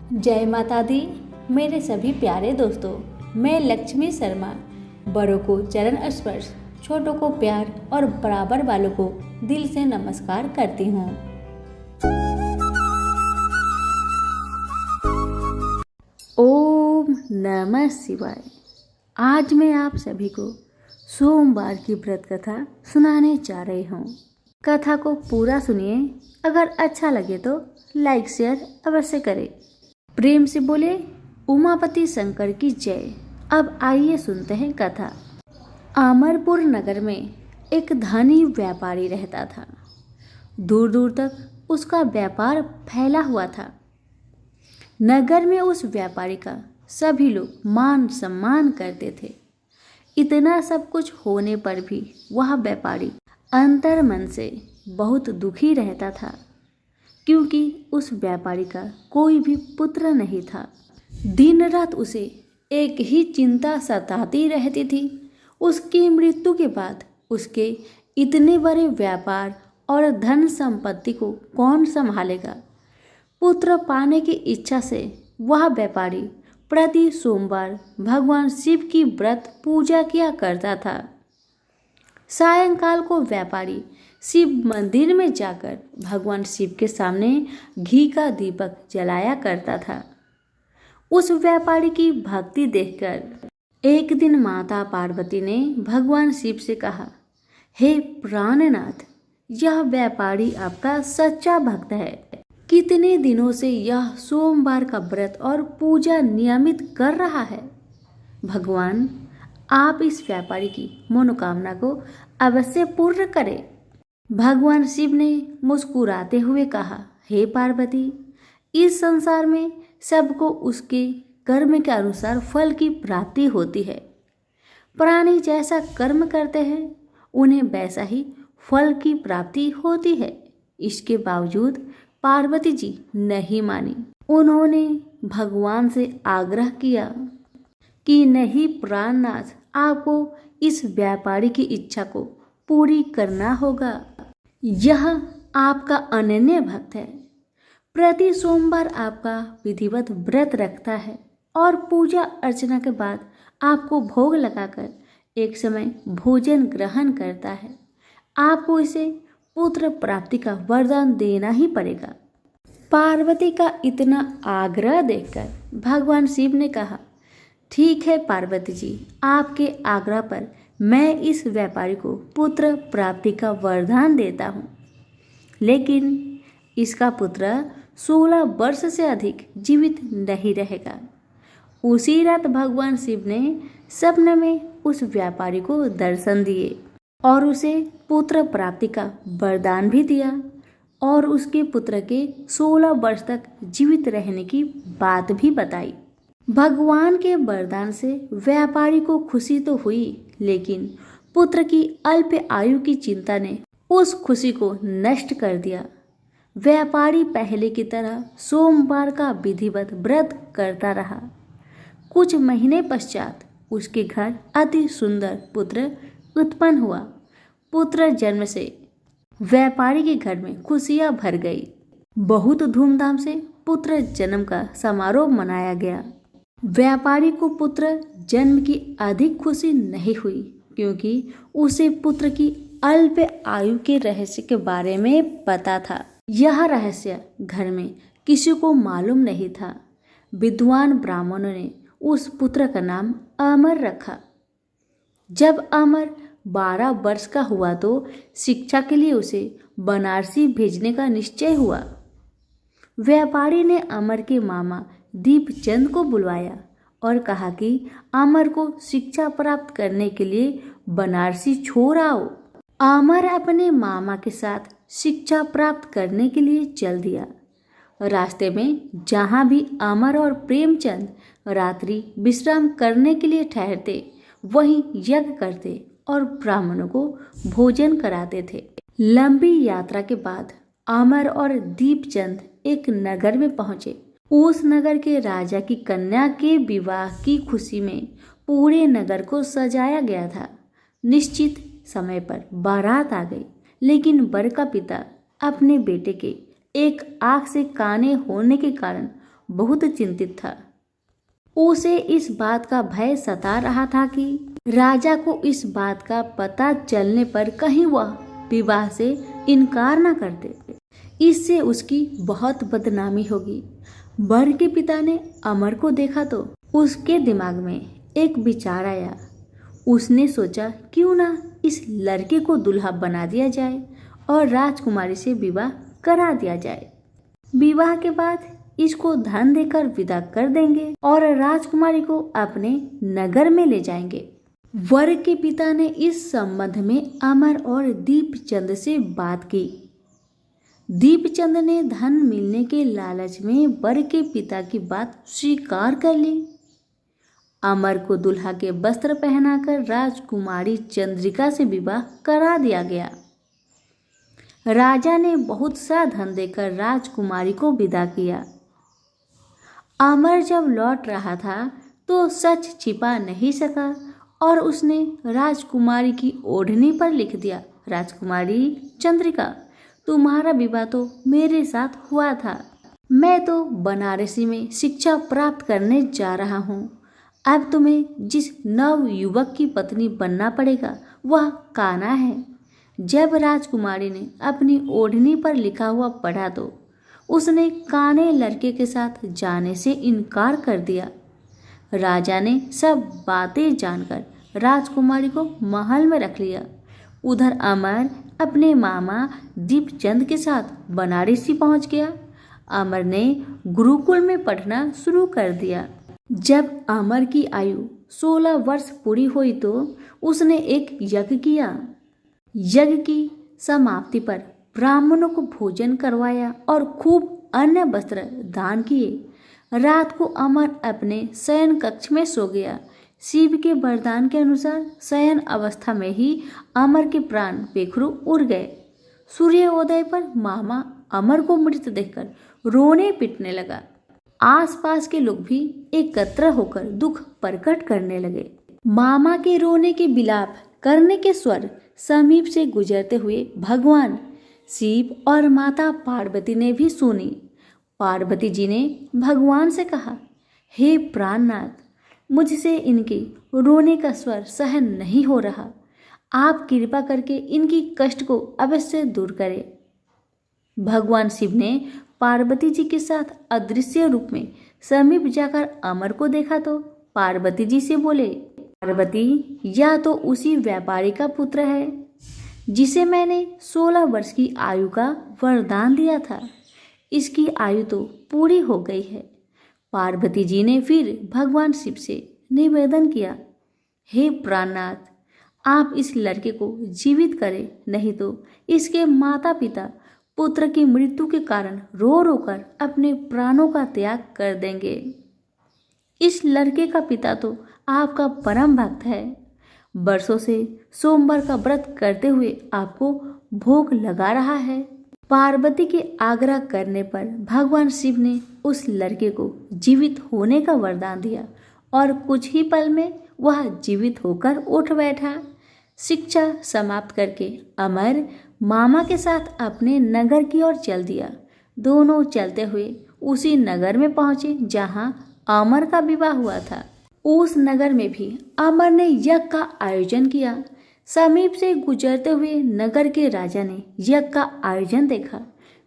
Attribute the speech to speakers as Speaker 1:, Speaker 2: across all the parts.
Speaker 1: जय माता दी। मेरे सभी प्यारे दोस्तों, मैं लक्ष्मी शर्मा बड़ों को चरण स्पर्श, छोटों को प्यार और बराबर वालों को दिल से नमस्कार करती हूँ। ओम नमः शिवाय। आज मैं आप सभी को सोमवार की व्रत कथा सुनाने जा रही हूँ। कथा को पूरा सुनिए। अगर अच्छा लगे तो लाइक शेयर अवश्य करें। प्रेम से बोले उमापति शंकर की जय। अब आइए सुनते हैं कथा। अमरपुर नगर में एक धनी व्यापारी रहता था। दूर दूर तक उसका व्यापार फैला हुआ था। नगर में उस व्यापारी का सभी लोग मान सम्मान करते थे। इतना सब कुछ होने पर भी वह व्यापारी अंतर मन से बहुत दुखी रहता था, क्योंकि उस व्यापारी का कोई भी पुत्र नहीं था। दिन रात उसे एक ही चिंता सताती रहती थी। उसकी मृत्यु के बाद उसके इतने बड़े व्यापार और धन संपत्ति को कौन संभालेगा। पुत्र पाने की इच्छा से वह व्यापारी प्रति सोमवार भगवान शिव की व्रत पूजा किया करता था। सायंकाल को व्यापारी शिव मंदिर में जाकर भगवान शिव के सामने घी का दीपक जलाया करता था। उस व्यापारी की भक्ति देखकर एक दिन माता पार्वती ने भगवान शिव से कहा, हे प्राणनाथ, यह व्यापारी आपका सच्चा भक्त है। कितने दिनों से यह सोमवार का व्रत और पूजा नियमित कर रहा है। भगवान, आप इस व्यापारी की मनोकामना को अवश्य पूर्ण करें। भगवान शिव ने मुस्कुराते हुए कहा, हे पार्वती, इस संसार में सबको उसके कर्म के अनुसार फल की प्राप्ति होती है। प्राणी जैसा कर्म करते हैं उन्हें वैसा ही फल की प्राप्ति होती है। इसके बावजूद पार्वती जी नहीं मानी। उन्होंने भगवान से आग्रह किया कि नहीं प्राणनाथ, आपको इस व्यापारी की इच्छा को पूरी करना होगा। यह आपका अनन्य भक्त है। प्रति सोमवार आपका विधिवत व्रत रखता है और पूजा अर्चना के बाद आपको भोग लगाकर एक समय भोजन ग्रहण करता है। आपको इसे पुत्र प्राप्ति का वरदान देना ही पड़ेगा। पार्वती का इतना आग्रह देखकर भगवान शिव ने कहा, ठीक है पार्वती जी, आपके आग्रह पर मैं इस व्यापारी को पुत्र प्राप्ति का वरदान देता हूँ, लेकिन इसका पुत्र 16 वर्ष से अधिक जीवित नहीं रहेगा। उसी रात भगवान शिव ने स्वप्न में उस व्यापारी को दर्शन दिए और उसे पुत्र प्राप्ति का वरदान भी दिया और उसके पुत्र के 16 वर्ष तक जीवित रहने की बात भी बताई। भगवान के वरदान से व्यापारी को खुशी तो हुई, लेकिन पुत्र की अल्प आयु की चिंता ने उस खुशी को नष्ट कर दिया। व्यापारी पहले की तरह सोमवार का विधिवत व्रत करता रहा। कुछ महीने पश्चात उसके घर अति सुंदर पुत्र उत्पन्न हुआ। पुत्र जन्म से व्यापारी के घर में खुशियां भर गई। बहुत धूमधाम से पुत्र जन्म का समारोह मनाया गया। व्यापारी को पुत्र जन्म की अधिक खुशी नहीं हुई, क्योंकि उसे पुत्र की अल्प आयु के रहस्य के बारे में पता था। यह रहस्य घर में किसी को मालूम नहीं था। विद्वान ब्राह्मणों ने उस पुत्र का नाम अमर रखा। जब अमर 12 वर्ष का हुआ तो शिक्षा के लिए उसे बनारसी भेजने का निश्चय हुआ। व्यापारी ने अमर के मामा दीपचंद को बुलवाया और कहा कि अमर को शिक्षा प्राप्त करने के लिए बनारसी छोड़ आओ। अमर अपने मामा के साथ शिक्षा प्राप्त करने के लिए चल दिया। रास्ते में जहाँ भी अमर और प्रेमचंद रात्रि विश्राम करने के लिए ठहरते, वहीं यज्ञ करते और ब्राह्मणों को भोजन कराते थे। लंबी यात्रा के बाद अमर और दीपचंद एक नगर में पहुंचे। उस नगर के राजा की कन्या के विवाह की खुशी में पूरे नगर को सजाया गया था। निश्चित समय पर बारात आ गई, लेकिन वर का पिता अपने बेटे के एक आंख से काने होने के कारण बहुत चिंतित था। उसे इस बात का भय सता रहा था कि राजा को इस बात का पता चलने पर कहीं वह विवाह से इनकार न कर दे। इससे उसकी बहुत बदनामी होगी। वर के पिता ने अमर को देखा तो उसके दिमाग में एक विचार आया। उसने सोचा क्यों ना इस लड़के को दुल्हा बना दिया जाए और राजकुमारी से विवाह करा दिया जाए। विवाह के बाद इसको धन देकर विदा कर देंगे और राजकुमारी को अपने नगर में ले जाएंगे। वर के पिता ने इस संबंध में अमर और दीपचंद से बात की। दीपचंद ने धन मिलने के लालच में वर के पिता की बात स्वीकार कर ली। अमर को दुल्हा के वस्त्र पहनाकर राजकुमारी चंद्रिका से विवाह करा दिया गया। राजा ने बहुत सा धन देकर राजकुमारी को विदा किया। अमर जब लौट रहा था तो सच छिपा नहीं सका और उसने राजकुमारी की ओढ़नी पर लिख दिया, राजकुमारी चंद्रिका, तुम्हारा विवाह तो मेरे साथ हुआ था। मैं तो बनारसी में शिक्षा प्राप्त करने जा रहा हूँ। अब तुम्हें जिस नव युवक की पत्नी बनना पड़ेगा वह कान्हा है। जब राजकुमारी ने अपनी ओढ़नी पर लिखा हुआ पढ़ा तो उसने काने लड़के के साथ जाने से इनकार कर दिया। राजा ने सब बातें जानकर राजकुमारी को महल में रख लिया। उधर अमर अपने मामा दीपचंद के साथ बनारसी पहुंच गया। अमर ने गुरुकुल में पढ़ना शुरू कर दिया। जब अमर की आयु 16 वर्ष पूरी हुई तो उसने एक यज्ञ किया। यज्ञ की समाप्ति पर ब्राह्मणों को भोजन करवाया और खूब अन्न वस्त्र दान किए। रात को अमर अपने शयन कक्ष में सो गया। शिव के वरदान के अनुसार शयन अवस्था में ही अमर के प्राण बेखरू उड़ गए। सूर्योदय पर मामा अमर को मृत देखकर रोने पिटने लगा। आसपास के लोग भी एकत्र होकर दुख प्रकट करने लगे। मामा के रोने के विलाप करने के स्वर समीप से गुजरते हुए भगवान शिव और माता पार्वती ने भी सुनी। पार्वती जी ने भगवान से कहा, हे प्राणनाथ, मुझसे इनके रोने का स्वर सहन नहीं हो रहा। आप कृपा करके इनकी कष्ट को अवश्य दूर करें। भगवान शिव ने पार्वती जी के साथ अदृश्य रूप में समीप जाकर अमर को देखा तो पार्वती जी से बोले, पार्वती, यह तो उसी व्यापारी का पुत्र है जिसे मैंने 16 वर्ष की आयु का वरदान दिया था। इसकी आयु तो पूरी हो गई है। पार्वती जी ने फिर भगवान शिव से निवेदन किया, हे प्राणनाथ, आप इस लड़के को जीवित करें, नहीं तो इसके माता पिता पुत्र की मृत्यु के कारण रो रो कर अपने प्राणों का त्याग कर देंगे। इस लड़के का पिता तो आपका परम भक्त है। वर्षों से सोमवार का व्रत करते हुए आपको भोग लगा रहा है। पार्वती के आग्रह करने पर भगवान शिव ने उस लड़के को जीवित होने का वरदान दिया और कुछ ही पल में वह जीवित होकर उठ बैठा। शिक्षा समाप्त करके अमर मामा के साथ अपने नगर की ओर चल दिया। दोनों चलते हुए उसी नगर में पहुंचे जहां अमर का विवाह हुआ था। उस नगर में भी अमर ने यज्ञ का आयोजन किया। समीप से गुजरते हुए नगर के राजा ने यज्ञ का आयोजन देखा।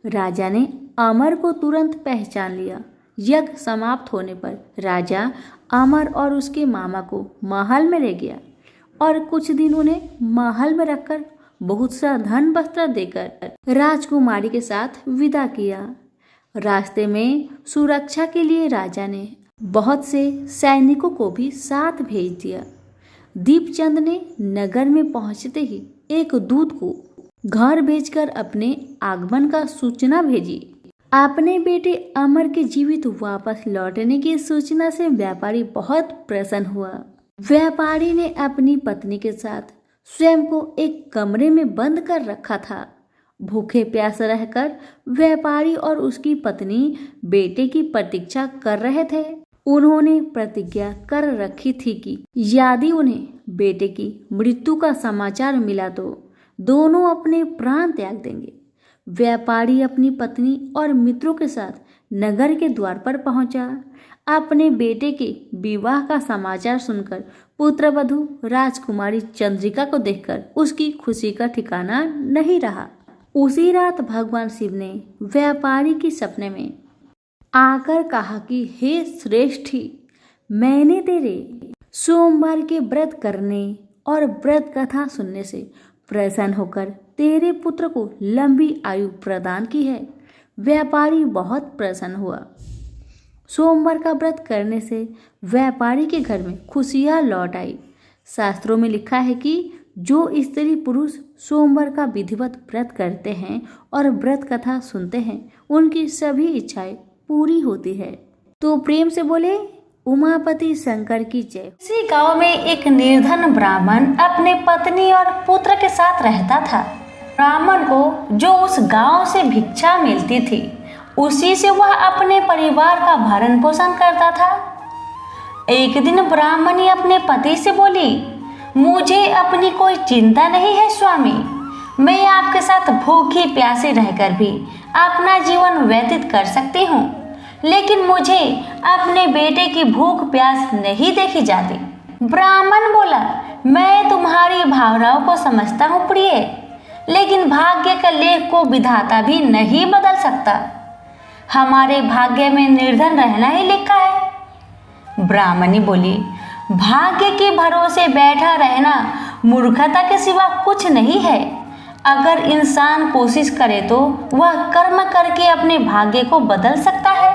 Speaker 1: राजा ने अमर को तुरंत पहचान लिया। यज्ञ समाप्त होने पर राजा अमर और उसके मामा को महल में ले गया और कुछ दिन उन्हें महल में रखकर बहुत सा धन वस्त्र देकर राजकुमारी के साथ विदा किया। रास्ते में सुरक्षा के लिए राजा ने बहुत से सैनिकों को भी साथ भेज दिया। दीपचंद ने नगर में पहुंचते ही एक दूत को घर भेजकर अपने आगमन का सूचना भेजी। अपने बेटे अमर के जीवित वापस लौटने की सूचना से व्यापारी बहुत प्रसन्न हुआ। व्यापारी ने अपनी पत्नी के साथ स्वयं को एक कमरे में बंद कर रखा था। भूखे प्यासे रहकर व्यापारी और उसकी पत्नी बेटे की प्रतीक्षा कर रहे थे। उन्होंने प्रतिज्ञा कर रखी थी कि यदि उन्हें बेटे की मृत्यु का समाचार मिला तो दोनों अपने प्राण त्याग देंगे। व्यापारी अपनी पत्नी और मित्रों के साथ नगर के द्वार पर पहुंचा। अपने बेटे के विवाह का समाचार सुनकर पुत्रवधू राजकुमारी चंद्रिका को देखकर उसकी खुशी का ठिकाना नहीं रहा। उसी रात भगवान शिव ने व्यापारी के सपने में आकर कहा कि हे श्रेष्ठी, मैंने तेरे सोमवार के व्रत करने और व्रत कथा सुनने से प्रसन्न होकर तेरे पुत्र को लंबी आयु प्रदान की है। व्यापारी बहुत प्रसन्न हुआ। सोमवार का व्रत करने से व्यापारी के घर में खुशियां लौट आई। शास्त्रों में लिखा है कि जो स्त्री पुरुष सोमवार का विधिवत व्रत करते हैं और व्रत कथा सुनते हैं, उनकी सभी इच्छाएं पूरी होती है। तो प्रेम से बोले उमापति शंकर की जय। इसी गांव में एक निर्धन ब्राह्मण अपने पत्नी और पुत्र के साथ रहता था। ब्राह्मण को जो उस गांव से भिक्षा मिलती थी, उसी से वह अपने परिवार का भरण पोषण करता था। एक दिन ब्राह्मणी अपने पति से बोली, मुझे अपनी कोई चिंता नहीं है स्वामी, मैं आपके साथ भूखी प्यासी रहकर भी अपना जीवन व्यतीत कर सकती हूँ, लेकिन मुझे अपने बेटे की भूख प्यास नहीं देखी जाती। ब्राह्मण बोला, मैं तुम्हारी भावनाओं को समझता हूँ प्रिय, लेकिन भाग्य का लेख को विधाता भी नहीं बदल सकता। हमारे भाग्य में निर्धन रहना ही लिखा है। ब्राह्मणी बोली, भाग्य के भरोसे बैठा रहना मूर्खता के सिवा कुछ नहीं है। अगर इंसान कोशिश करे तो वह कर्म करके अपने भाग्य को बदल सकता है।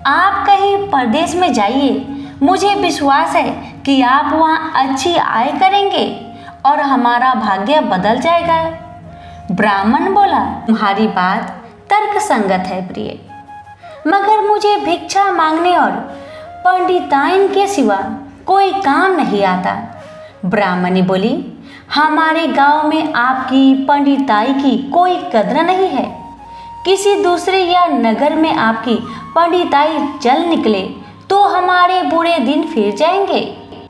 Speaker 1: आप कहीं परदेश में जाइए, मुझे विश्वास है कि आप वहाँ अच्छी आय करेंगे और हमारा भाग्य बदल जाएगा। ब्राह्मण बोला, तुम्हारी बात तर्क संगत है प्रिय, मगर मुझे भिक्षा मांगने और पंडिताइन के सिवा कोई काम नहीं आता। ब्राह्मणी बोली, हमारे गांव में आपकी पंडिताई की कोई कद्र नहीं है। किसी दूसरे या नगर में आपकी पंडिताई चल निकले तो हमारे बुरे दिन फिर जाएंगे।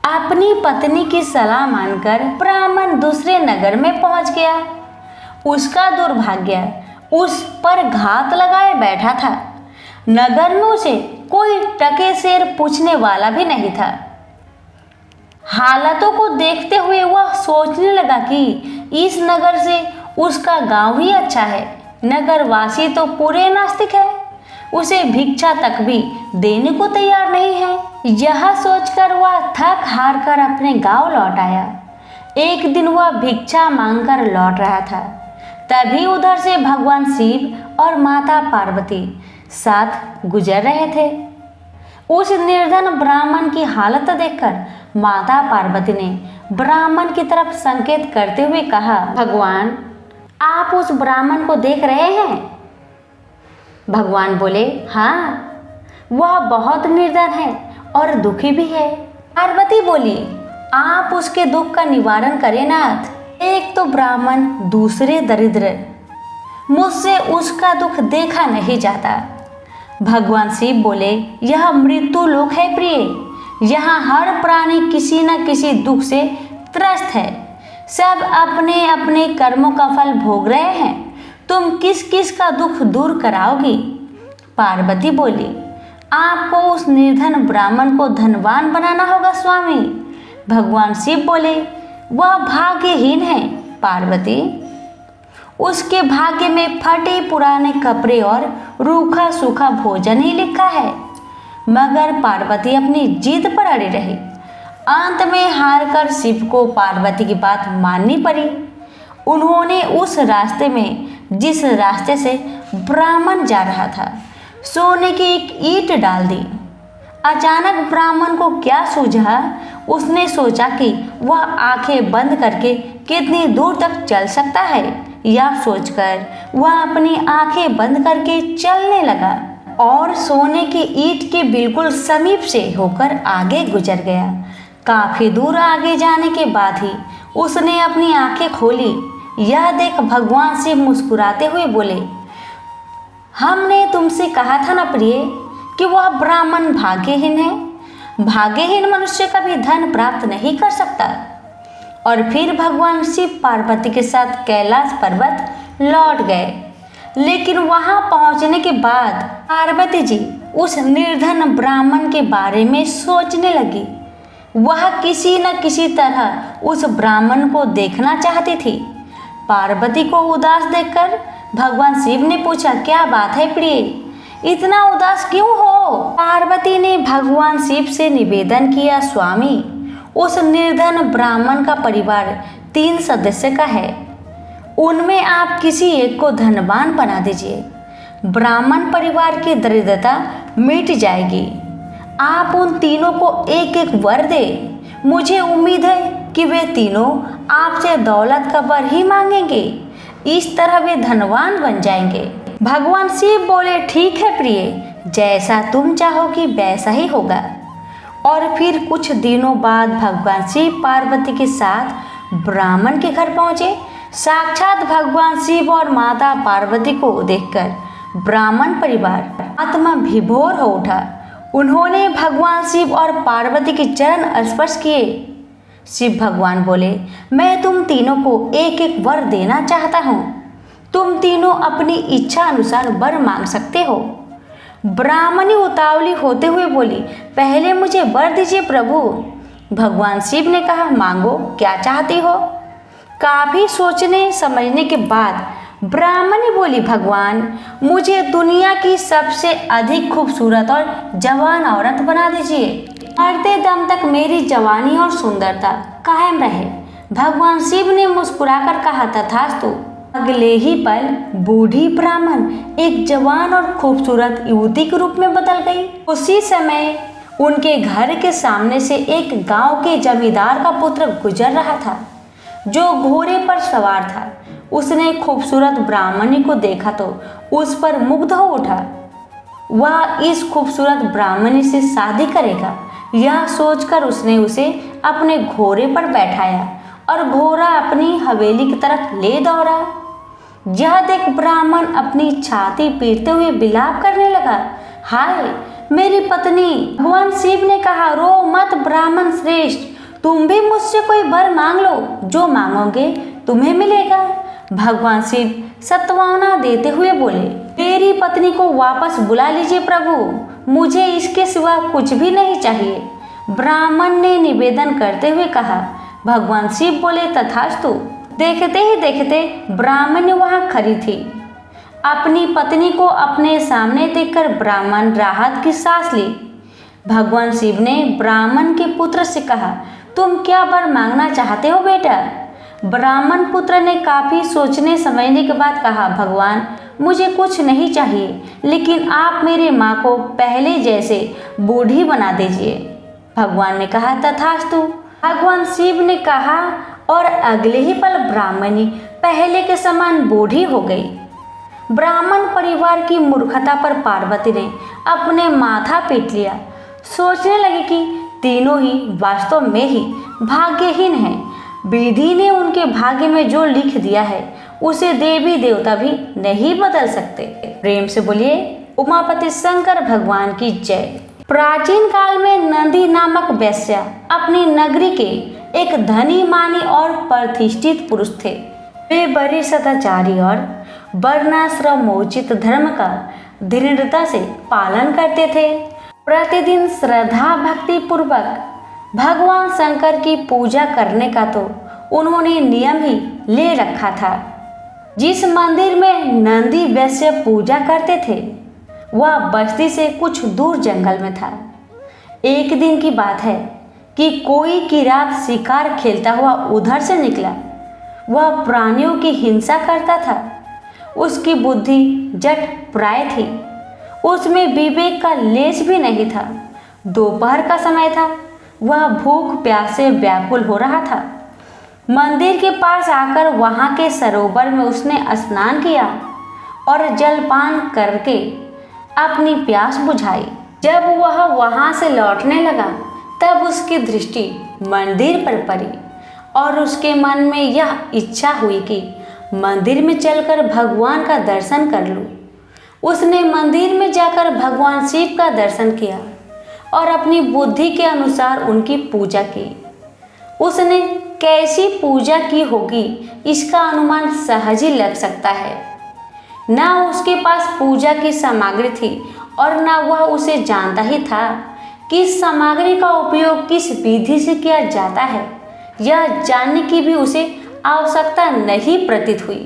Speaker 1: अपनी पत्नी की सलाह मानकर ब्राह्मण दूसरे नगर में पहुंच गया। उसका दुर्भाग्य उस पर घात लगाए बैठा था। नगर में उसे कोई टके सेर पूछने वाला भी नहीं था। हालातों को देखते हुए वह सोचने लगा कि इस नगर से उसका गांव ही अच्छा है। नगरवासी तो पूरे नास्तिक है, उसे भिक्षा तक भी देने को तैयार नहीं है। यह सोचकर वह थक हार कर अपने गांव लौट आया। एक दिन वह भिक्षा मांगकर लौट रहा था, तभी उधर से भगवान शिव और माता पार्वती साथ गुजर रहे थे। उस निर्धन ब्राह्मण की हालत देखकर माता पार्वती ने ब्राह्मण की तरफ संकेत करते हुए कहा, भगवान, आप उस ब्राह्मण को देख रहे हैं? भगवान बोले, हाँ, वह बहुत निर्धन है और दुखी भी है। पार्वती बोली, आप उसके दुख का निवारण करें नाथ। एक तो ब्राह्मण, दूसरे दरिद्र, मुझसे उसका दुख देखा नहीं जाता। भगवान शिव बोले, यह मृत्यु लोक है प्रिय, यहाँ हर प्राणी किसी न किसी दुख से त्रस्त है। सब अपने अपने कर्मों का फल भोग रहे हैं, तुम किस किस का दुख दूर कराओगी? पार्वती बोली, आपको उस निर्धन ब्राह्मण को धनवान बनाना होगा स्वामी। भगवान शिव बोले, वह भाग्यहीन है पार्वती, उसके भाग्य में फटे पुराने कपड़े और रूखा सूखा भोजन ही लिखा है। मगर पार्वती अपनी जिद पर अड़ी रही। अंत में हार कर शिव को पार्वती की बात माननी पड़ी। उन्होंने उस रास्ते में, जिस रास्ते से ब्राह्मण जा रहा था, सोने की एक ईंट डाल दी। अचानक ब्राह्मण को क्या सूझा, उसने सोचा कि वह आंखें बंद करके कितनी दूर तक चल सकता है। यह सोचकर वह अपनी आंखें बंद करके चलने लगा और सोने की ईंट के बिल्कुल समीप से होकर आगे गुजर गया। काफी दूर आगे जाने के बाद ही उसने अपनी आंखें खोली। यह देख भगवान शिव मुस्कुराते हुए बोले, हमने तुमसे कहा था ना प्रिय कि वह ब्राह्मण भाग्यहीन है। भाग्यहीन मनुष्य कभी धन प्राप्त नहीं कर सकता। और फिर भगवान शिव पार्वती के साथ कैलाश पर्वत लौट गए।
Speaker 2: लेकिन वहां पहुंचने के बाद पार्वती जी उस निर्धन ब्राह्मण के बारे में सोचने लगी। वह किसी न किसी तरह उस ब्राह्मण को देखना चाहती थी। पार्वती को उदास देखकर भगवान शिव ने पूछा, क्या बात है प्रिय, इतना उदास क्यों हो? पार्वती ने भगवान शिव से निवेदन किया, स्वामी, उस निर्धन ब्राह्मण का परिवार 3 सदस्य का है। उनमें आप किसी एक को धनवान बना दीजिए। ब्राह्मण परिवार की दरिद्रता मिट जाएगी। आप उन तीनों को एक एक वर दे। मुझे उम्मीद है कि वे तीनों आपसे दौलत का वर ही मांगेंगे। इस तरह वे धनवान बन जाएंगे। भगवान शिव बोले, ठीक है प्रिय, जैसा तुम चाहोगी वैसा ही होगा। और फिर कुछ दिनों बाद भगवान शिव पार्वती के साथ ब्राह्मण के घर पहुंचे। साक्षात भगवान शिव और माता पार्वती को देखकर ब्राह्मण परिवार आत्मा विभोर हो उठा। उन्होंने भगवान शिव और पार्वती के चरण स्पर्श किए। शिव भगवान बोले, मैं तुम तीनों को एक एक वर देना चाहता हूँ। तुम तीनों अपनी इच्छा अनुसार वर मांग सकते हो। ब्राह्मणी उतावली होते हुए बोली, पहले मुझे वर दीजिए प्रभु। भगवान शिव ने कहा, मांगो, क्या चाहती हो? काफी सोचने समझने के बाद ब्राह्मणी बोली, भगवान, मुझे दुनिया की सबसे अधिक खूबसूरत और जवान औरत बना दीजिए। मरते दम तक मेरी जवानी और सुंदरता कायम रहे। भगवान शिव ने मुस्कुराकर कहा, तथास्तु। अगले ही पल बूढ़ी ब्राह्मण एक जवान और खूबसूरत युवती के रूप में बदल गई। उसी समय उनके घर के सामने से एक गांव के जमींदार का पुत्र गुजर रहा था, जो घोड़े पर सवार था। उसने खूबसूरत ब्राह्मणी को देखा तो उस पर मुग्ध हो उठा। वह इस खूबसूरत ब्राह्मणी से शादी करेगा। यह सोचकर उसने उसे अपने घोड़े पर बैठाया और घोड़ा अपनी हवेली की तरफ ले दौड़ा। यह देख ब्राह्मण अपनी छाती पीटते हुए विलाप करने लगा, हाय मेरी पत्नी। भगवान शिव ने कहा, रो मत ब्राह्मण श्रेष्ठ, तुम भी मुझसे कोई वर मांग लो, जो मांगोगे तुम्हें मिलेगा। भगवान शिव सत्वाना देते हुए बोले, मेरी पत्नी को वापस बुला लीजिए प्रभु, मुझे इसके सिवा कुछ भी नहीं चाहिए। ब्राह्मण ने निवेदन करते हुए कहा। भगवान शिव बोले, तथास्तु। देखते ही देखते ब्राह्मण वहां खड़ी थी। अपनी पत्नी को अपने सामने देखकर ब्राह्मण राहत की सांस ली। भगवान शिव ने ब्राह्मण के पुत्र से कहा, तुम क्या वर मांगना चाहते हो बेटा? ब्राह्मण पुत्र ने काफी सोचने समझने के बाद कहा, भगवान, मुझे कुछ नहीं चाहिए, लेकिन आप मेरे माँ को पहले जैसे बूढ़ी बना दीजिए। भगवान ने कहा, तथास्तु। भगवान शिव ने कहा और अगले ही पल ब्राह्मणी पहले के समान बूढ़ी हो गई। ब्राह्मण परिवार की मूर्खता पर पार्वती ने अपने माथा पीट लिया। सोचने लगी कि तीनों ही वास्तव में ही भाग्यहीन हैं। विधि ने उनके भाग्य में जो लिख दिया है उसे देवी देवता भी नहीं बदल सकते। प्रेम से बोलिए उमापति शंकर भगवान की जय। प्राचीन काल में नंदी नामक वैश्या अपनी नगरी के एक धनी मानी और प्रतिष्ठित पुरुष थे। वे बड़े सदाचारी और वर्णाश्रमोचित धर्म का दृढ़ता से पालन करते थे। प्रतिदिन श्रद्धा भक्ति पूर्वक भगवान शंकर की पूजा करने का तो उन्होंने नियम ही ले रखा था। जिस मंदिर में नंदी वैश्य पूजा करते थे वह बस्ती से कुछ दूर जंगल में था। एक दिन की बात है कि कोई की रात शिकार खेलता हुआ उधर से निकला। वह प्राणियों की हिंसा करता था। उसकी बुद्धि जट प्राय थी। उसमें विवेक का लेश भी नहीं था। दोपहर का समय था। वह भूख प्यास से व्याकुल हो रहा था। मंदिर के पास आकर वहां के सरोवर में उसने स्नान किया और जलपान करके अपनी प्यास बुझाई। जब वह वहां से लौटने लगा तब उसकी दृष्टि मंदिर पर पड़ी और उसके मन में यह इच्छा हुई कि मंदिर में चलकर भगवान का दर्शन कर लूं। उसने मंदिर में जाकर भगवान शिव का दर्शन किया और अपनी बुद्धि के अनुसार उनकी पूजा की। उसने कैसी पूजा की होगी इसका अनुमान सहज ही लग सकता है। न उसके पास पूजा की सामग्री थी और न वह उसे जानता ही था कि इस सामग्री का उपयोग किस विधि से किया जाता है। यह जानने की भी उसे आवश्यकता नहीं प्रतीत हुई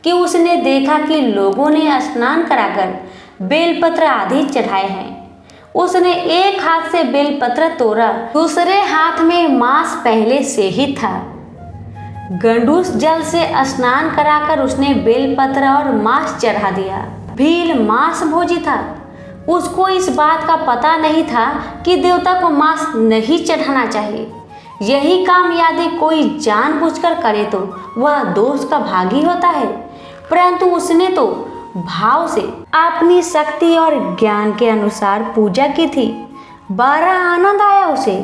Speaker 2: कि उसने देखा कि लोगों ने स्नान कराकर बेलपत्र आदि चढ़ाए हैं। उसने एक हाथ से बेलपत्र तोड़ा, दूसरे हाथ में मांस पहले से ही था। गंडूस जल से स्नान कराकर उसने बेलपत्र और मांस चढ़ा दिया। भील मांस भोजी था। उसको इस बात का पता नहीं था कि देवता को मांस नहीं चढ़ाना चाहिए। यही काम यदि कोई जानबूझकर करे तो वह दोष का भागी होता है, परंतु उसने तो भाव से अपनी शक्ति और ज्ञान के अनुसार पूजा की थी। बड़ा आनंद आया उसे।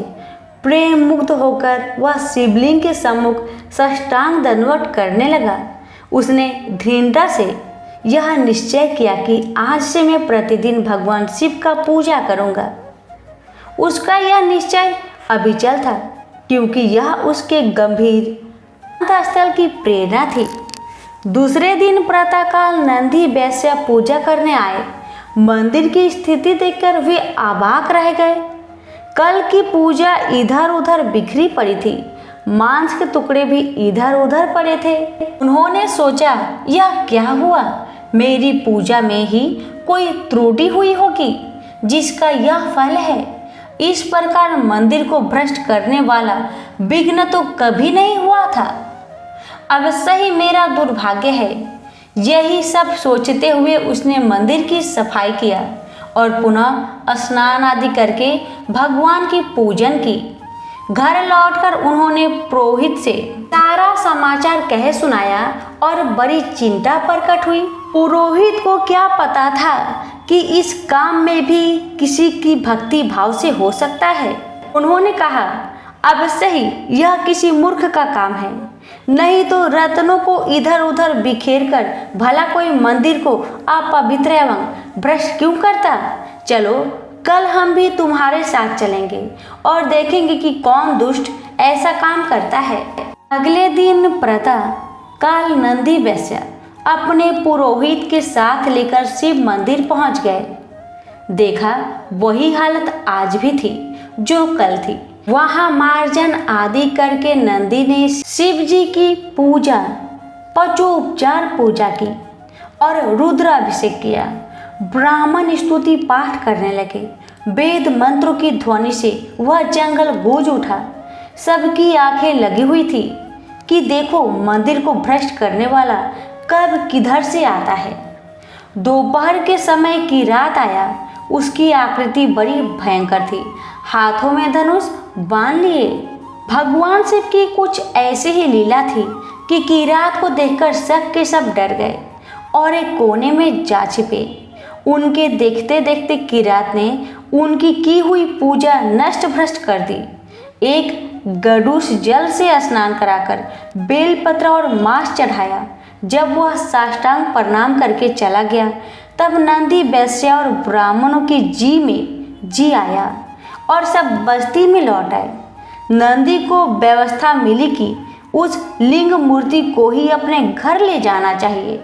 Speaker 2: प्रेम मुक्त होकर वह शिवलिंग के सम्मुख साष्टांग दंडवत करने लगा। उसने दृढ़ता से यह निश्चय किया कि आज से मैं प्रतिदिन भगवान शिव का पूजा करूंगा। उसका यह निश्चय अविचल था, क्योंकि यह उसके गंभीर अंतःस्थल की प्रेरणा थी। दूसरे दिन प्रातःकाल नंदी वैश्य पूजा करने आए। मंदिर की स्थिति देखकर वे अवाक रह गए। कल की पूजा इधर उधर बिखरी पड़ी थी। मांस के टुकड़े भी इधर उधर पड़े थे। उन्होंने सोचा, यह क्या हुआ? मेरी पूजा में ही कोई त्रुटि हुई होगी जिसका यह फल है। इस प्रकार मंदिर को भ्रष्ट करने वाला विघ्न तो कभी नहीं हुआ था। अवश्य ही मेरा दुर्भाग्य है। यही सब सोचते हुए उसने मंदिर की सफाई किया और पुनः स्नान आदि करके भगवान की पूजन की। घर लौटकर उन्होंने पुरोहित से सारा समाचार कह सुनाया और बड़ी चिंता प्रकट हुई। पुरोहित को क्या पता था कि इस काम में भी किसी की भक्ति भाव से हो सकता है। उन्होंने कहा, अवश्य ही यह किसी मूर्ख का काम है, नहीं तो रत्नों को इधर उधर बिखेर कर भला कोई मंदिर को अपवित्र एवं भ्रष्ट क्यों करता। चलो कल हम भी तुम्हारे साथ चलेंगे और देखेंगे कि कौन दुष्ट ऐसा काम करता है। अगले दिन प्रातः काल नंदी वैश्य अपने पुरोहित के साथ लेकर शिव मंदिर पहुंच गए। देखा वही हालत आज भी थी जो कल थी। वहां मार्जन आदि करके नंदी ने शिव जी की पूजा, पचोपचार पूजा की और रुद्राभिषेक किया। ब्राह्मण स्तुति पाठ करने लगे। वेद मंत्रों की ध्वनि से वह जंगल गूंज उठा। सबकी आंखें लगी हुई थी कि देखो मंदिर को भ्रष्ट करने वाला कब किधर से आता है। दोपहर के समय की रात आया। उसकी आकृति बड़ी भयंकर थी। हाथों में धनुष बांध लिए। भगवान शिव की कुछ ऐसी ही लीला थी कि किरात को देखकर सब के सब डर गए और एक कोने में जा छिपे। उनके देखते देखते किरात ने उनकी की हुई पूजा नष्ट भ्रष्ट कर दी। एक गडूस जल से स्नान कराकर बेलपत्र और मांस चढ़ाया। जब वह साष्टांग प्रणाम करके चला गया तब नंदी वैश्य और ब्राह्मणों की जी में जी आया और सब बस्ती में लौट आए। नंदी को व्यवस्था मिली कि उस लिंग मूर्ति को ही अपने घर ले जाना चाहिए।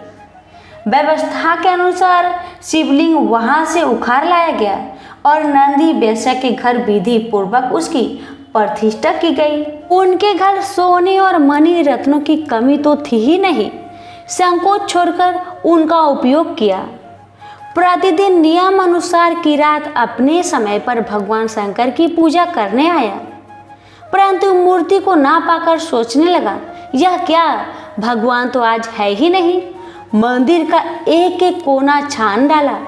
Speaker 2: व्यवस्था के अनुसार शिवलिंग वहां से उखाड़ लाया गया और नंदी वैश्य के घर विधि पूर्वक उसकी प्रतिष्ठा की गई। उनके घर सोने और मणि रत्नों की कमी तो थी ही नहीं। संकोच छोड़कर उनका उपयोग किया। प्रतिदिन नियम अनुसार किरात अपने समय पर भगवान शंकर की पूजा करने आया, परंतु मूर्ति को ना पाकर सोचने लगा, यह क्या, भगवान तो आज है ही नहीं। मंदिर का एक एक कोना छान डाला।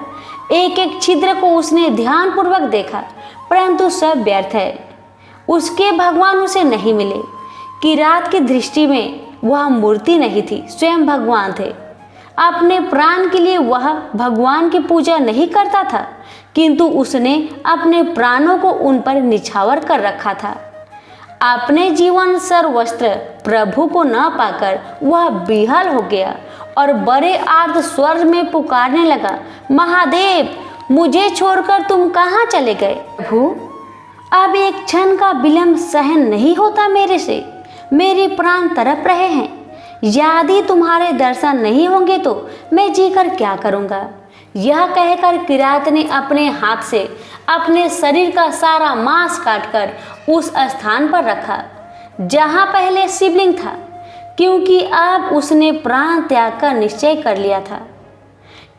Speaker 2: एक एक छिद्र को उसने ध्यानपूर्वक देखा, परंतु सब व्यर्थ है। उसके भगवान उसे नहीं मिले। किरात की दृष्टि में वह मूर्ति नहीं थी, स्वयं भगवान थे। अपने प्राण के लिए वह भगवान की पूजा नहीं करता था, किंतु उसने अपने प्राणों को उन पर निछावर कर रखा था। अपने जीवन सर्वस्त्र प्रभु को न पाकर वह विहल हो गया और बड़े आर्त स्वर में पुकारने लगा, महादेव, मुझे छोड़कर तुम कहाँ चले गए? प्रभु, अब एक क्षण का विलंब सहन नहीं होता मेरे से। मेरे प्राण तड़प रहे हैं। यदि तुम्हारे दर्शन नहीं होंगे तो मैं जीकर क्या करूँगा। यह कहकर किरात ने अपने हाथ से अपने शरीर का सारा मांस काटकर उस स्थान पर रखा जहाँ पहले शिवलिंग था, क्योंकि अब उसने प्राण त्याग का निश्चय कर लिया था।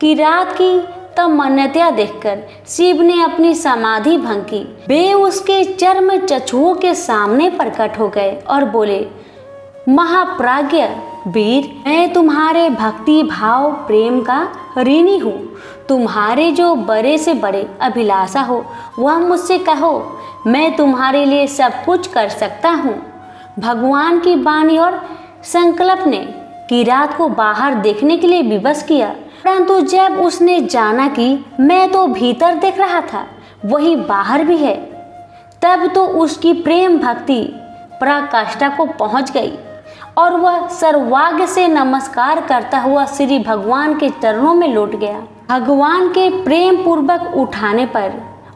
Speaker 2: किरात की तमन्नता देखकर शिव ने अपनी समाधि भंग की। वे उसके चर्म चक्षुओं के सामने प्रकट हो गए और बोले, महाप्राज्ञ वीर, मैं तुम्हारे भक्ति भाव प्रेम का ऋणी हूँ। तुम्हारे जो बड़े से बड़े अभिलाषा हो वह मुझसे कहो, मैं तुम्हारे लिए सब कुछ कर सकता हूँ। भगवान की वाणी और संकल्प ने किरात को बाहर देखने के लिए विवश किया, परंतु जब उसने जाना कि मैं तो भीतर देख रहा था, वही बाहर भी है, तब तो उसकी प्रेम भक्ति पराकाष्ठा को पहुंच गई और वह सर्वाग्य से नमस्कार करता हुआ श्री भगवान के चरणों में लौट गया। भगवान के प्रेम पूर्वक उठाने पर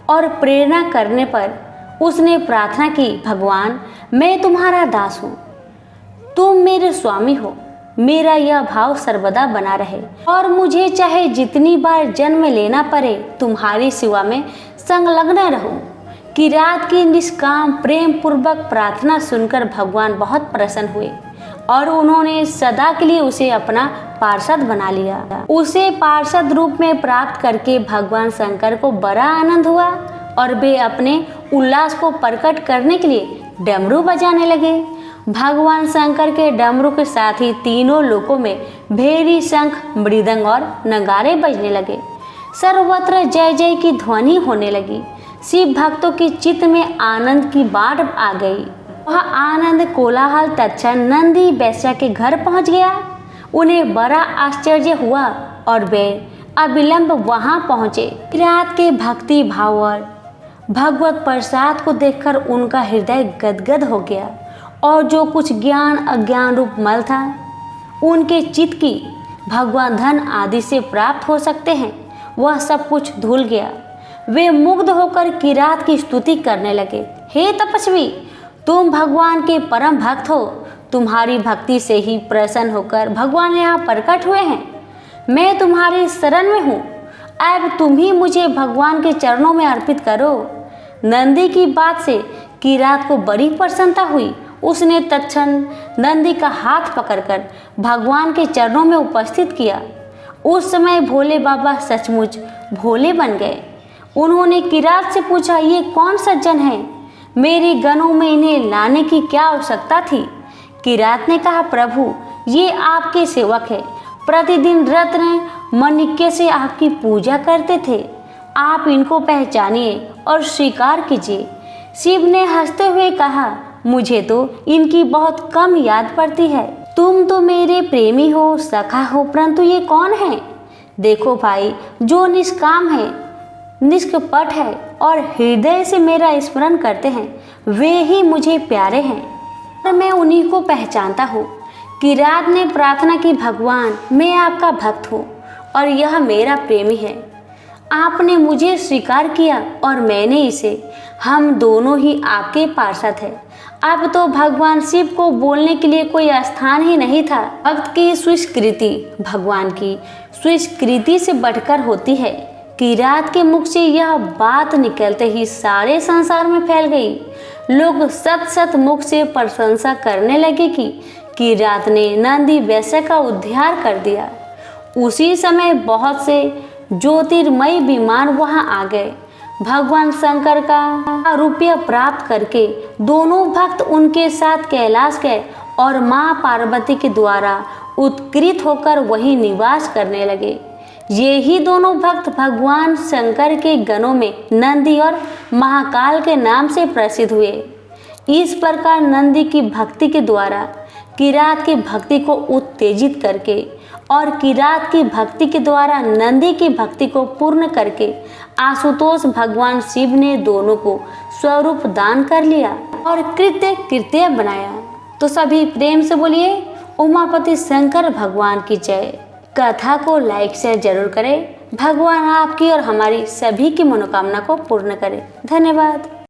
Speaker 2: और प्रेरणा करने पर उसने प्रार्थना की, भगवान मैं तुम्हारा दास हूँ, तुम मेरे स्वामी हो, मेरा यह भाव सर्वदा बना रहे और मुझे चाहे जितनी बार जन्म लेना पड़े तुम्हारी सेवा में संलग्न रहूं। किरात की निष्काम प्रेम पूर्वक प्रार्थना सुनकर भगवान बहुत प्रसन्न हुए और उन्होंने सदा के लिए उसे अपना पार्षद बना लिया। उसे पार्षद रूप में प्राप्त करके भगवान शंकर को बड़ा आनंद हुआ और वे अपने उल्लास को प्रकट करने के लिए डमरू बजाने लगे। भगवान शंकर के डमरू के साथ ही तीनों लोकों में भेरी, शंख, मृदंग और नगारे बजने लगे। सर्वत्र जय जय की ध्वनि होने लगी। शिव भक्तों की चित्त में आनंद की बाढ़ आ गई। वह आनंद कोलाहल तत्क्षण नंदी वैश्या के घर पहुंच गया। उन्हें बड़ा आश्चर्य हुआ और वे अविलंब वहां पहुंचे। किरात के भक्ति भाव और भगवत प्रसाद को देखकर उनका हृदय गदगद हो गया और जो कुछ ज्ञान अज्ञान रूप मल था उनके चित्त की भगवान धन आदि से प्राप्त हो सकते हैं, वह सब कुछ धुल गया। वे मुग्ध होकर किरात की स्तुति करने लगे। हे तपस्वी, तुम भगवान के परम भक्त हो, तुम्हारी भक्ति से ही प्रसन्न होकर भगवान यहाँ प्रकट हुए हैं। मैं तुम्हारी शरण में हूँ, अब तुम ही मुझे भगवान के चरणों में अर्पित करो। नंदी की बात से किरात को बड़ी प्रसन्नता हुई। उसने तत्क्षण नंदी का हाथ पकड़कर भगवान के चरणों में उपस्थित किया। उस समय भोले बाबा सचमुच भोले बन गए। उन्होंने किरात से पूछा, ये कौन सज्जन है? मेरे गनों में इन्हें लाने की क्या आवश्यकता थी? किरात ने कहा, प्रभु ये आपके सेवक है, प्रतिदिन रत्न माणिक्य से आपकी पूजा करते थे, आप इनको पहचानिए और स्वीकार कीजिए। शिव ने हंसते हुए कहा, मुझे तो इनकी बहुत कम याद पड़ती है। तुम तो मेरे प्रेमी हो, सखा हो, परंतु ये कौन है? देखो भाई, जो निष्काम है, निष्कपट है और हृदय से मेरा स्मरण करते हैं, वे ही मुझे प्यारे हैं और मैं उन्हीं को पहचानता हूँ। किरात ने प्रार्थना की, भगवान मैं आपका भक्त हूँ और यह मेरा प्रेमी है। आपने मुझे स्वीकार किया और मैंने इसे, हम दोनों ही आपके पार्षद हैं। अब तो भगवान शिव को बोलने के लिए कोई स्थान ही नहीं था। भक्त की स्वीकृति भगवान की स्वीकृति से बढ़कर होती है। किरात के मुख से यह बात निकलते ही सारे संसार में फैल गई। लोग सत सत मुख से प्रशंसा करने लगे कि किरात ने नंदी वैश्य का उद्धार कर दिया। उसी समय बहुत से ज्योतिर्मयी विमान वहां आ गए। भगवान शंकर का रुपया प्राप्त करके दोनों भक्त उनके साथ कैलाश गए और माँ पार्वती के द्वारा उत्कृत होकर वहीं निवास करने लगे। ये ही दोनों भक्त भगवान शंकर के गणों में नंदी और महाकाल के नाम से प्रसिद्ध हुए। इस प्रकार नंदी की भक्ति के द्वारा किरात की भक्ति को उत्तेजित करके और किरात की भक्ति के द्वारा नंदी की भक्ति को पूर्ण करके आशुतोष भगवान शिव ने दोनों को स्वरूप दान कर लिया और कृत्य बनाया। तो सभी प्रेम से बोलिए उमापति शंकर भगवान की जय। कथा को लाइक शेयर जरूर करें। भगवान आपकी और हमारी सभी की मनोकामना को पूर्ण करें। धन्यवाद।